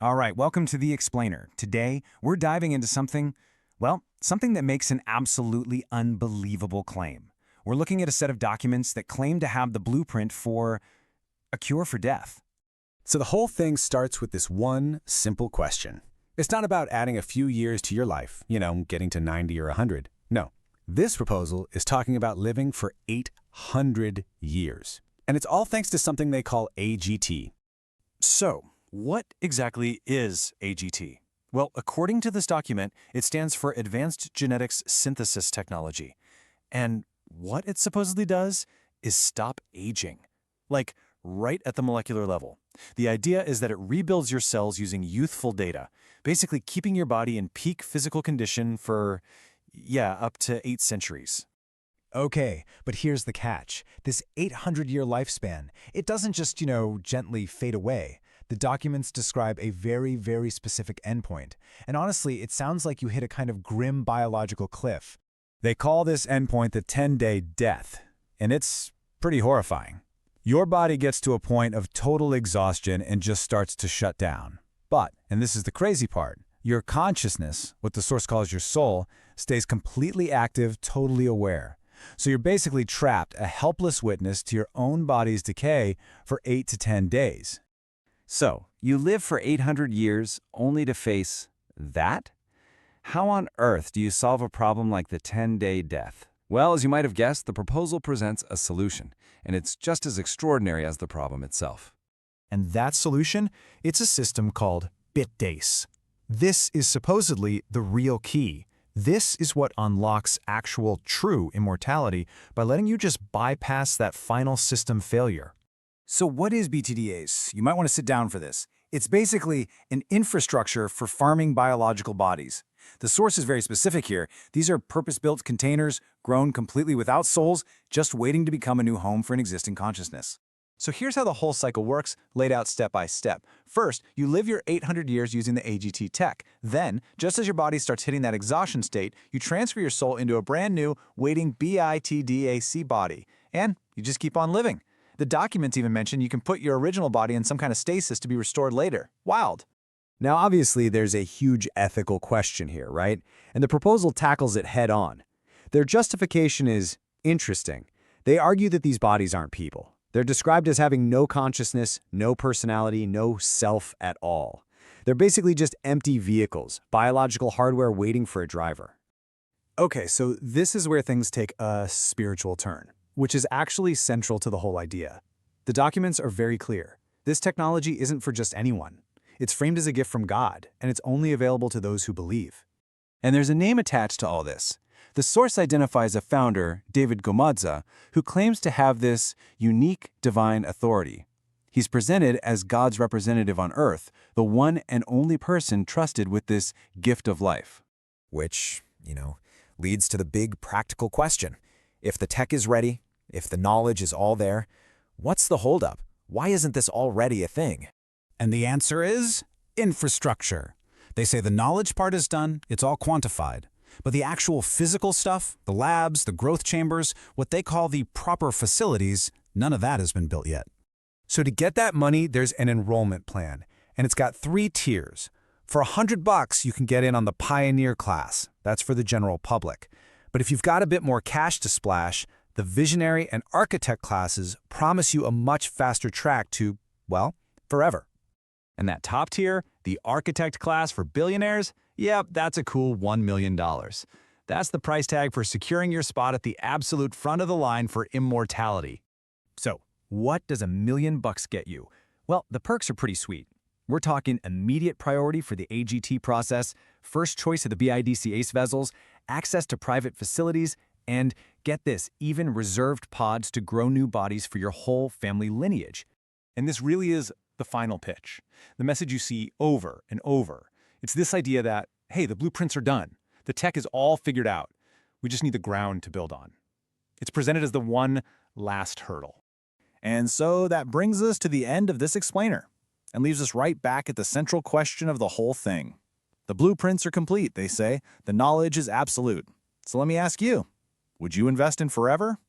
All right, welcome to The Explainer. Today, we're diving into something that makes an absolutely unbelievable claim. We're looking at a set of documents that claim to have the blueprint for a cure for death. So the whole thing starts with this one simple question. It's not about adding a few years to your life, getting to 90 or 100. No, this proposal is talking about living for 800 years. And it's all thanks to something they call AGT. So, what exactly is AGT? Well, according to this document, it stands for Advanced Genetics Synthesis Technology. And what it supposedly does is stop aging. Like, right at the molecular level. The idea is that it rebuilds your cells using youthful data, basically keeping your body in peak physical condition for, up to 8 centuries. Okay, but here's the catch. This 800-year lifespan, it doesn't just, gently fade away. The documents describe a very, very specific endpoint. And honestly, it sounds like you hit a kind of grim biological cliff. They call this endpoint the 10-day death, and it's pretty horrifying. Your body gets to a point of total exhaustion and just starts to shut down. But, and this is the crazy part, your consciousness, what the source calls your soul, stays completely active, totally aware. So you're basically trapped, a helpless witness to your own body's decay for 8 to 10 days. So, you live for 800 years only to face that? How on earth do you solve a problem like the 10-day death? Well, as you might have guessed, the proposal presents a solution, and it's just as extraordinary as the problem itself. And that solution? It's a system called Bitdace. This is supposedly the real key. This is what unlocks actual true immortality by letting you just bypass that final system failure. So what is Bitdace? You might want to sit down for this. It's basically an infrastructure for farming biological bodies. The source is very specific here. These are purpose-built containers grown completely without souls, just waiting to become a new home for an existing consciousness. So here's how the whole cycle works, laid out step by step. First, you live your 800 years using the AGT tech. Then, just as your body starts hitting that exhaustion state, you transfer your soul into a brand new, waiting Bitdace body. And you just keep on living. The documents even mention you can put your original body in some kind of stasis to be restored later. Wild. Now, obviously, there's a huge ethical question here, right? And the proposal tackles it head on. Their justification is interesting. They argue that these bodies aren't people. They're described as having no consciousness, no personality, no self at all. They're basically just empty vehicles, biological hardware waiting for a driver. Okay, so this is where things take a spiritual turn, which is actually central to the whole idea. The documents are very clear. This technology isn't for just anyone. It's framed as a gift from God, and it's only available to those who believe. And there's a name attached to all this. The source identifies a founder, David Gomadza, who claims to have this unique divine authority. He's presented as God's representative on earth, the one and only person trusted with this gift of life. Which, leads to the big practical question. If the tech is ready, if the knowledge is all there, what's the holdup? Why isn't this already a thing? And the answer is infrastructure. They say the knowledge part is done, it's all quantified. But the actual physical stuff, the labs, the growth chambers, what they call the proper facilities, none of that has been built yet. So to get that money, there's an enrollment plan, and it's got 3 tiers. For $100, you can get in on the Pioneer class. That's for the general public. But if you've got a bit more cash to splash, the Visionary and Architect classes promise you a much faster track to, forever. And that top tier, the Architect class for billionaires, that's a cool $1 million. That's the price tag for securing your spot at the absolute front of the line for immortality. So, what does $1 million get you? Well, the perks are pretty sweet. We're talking immediate priority for the AGT process, first choice of the Bitdace vessels, access to private facilities, and, get this, even reserved pods to grow new bodies for your whole family lineage. And this really is the final pitch. The message you see over and over. It's this idea that, hey, the blueprints are done. The tech is all figured out. We just need the ground to build on. It's presented as the one last hurdle. And so that brings us to the end of this explainer and leaves us right back at the central question of the whole thing. The blueprints are complete, they say. The knowledge is absolute. So let me ask you, would you invest in forever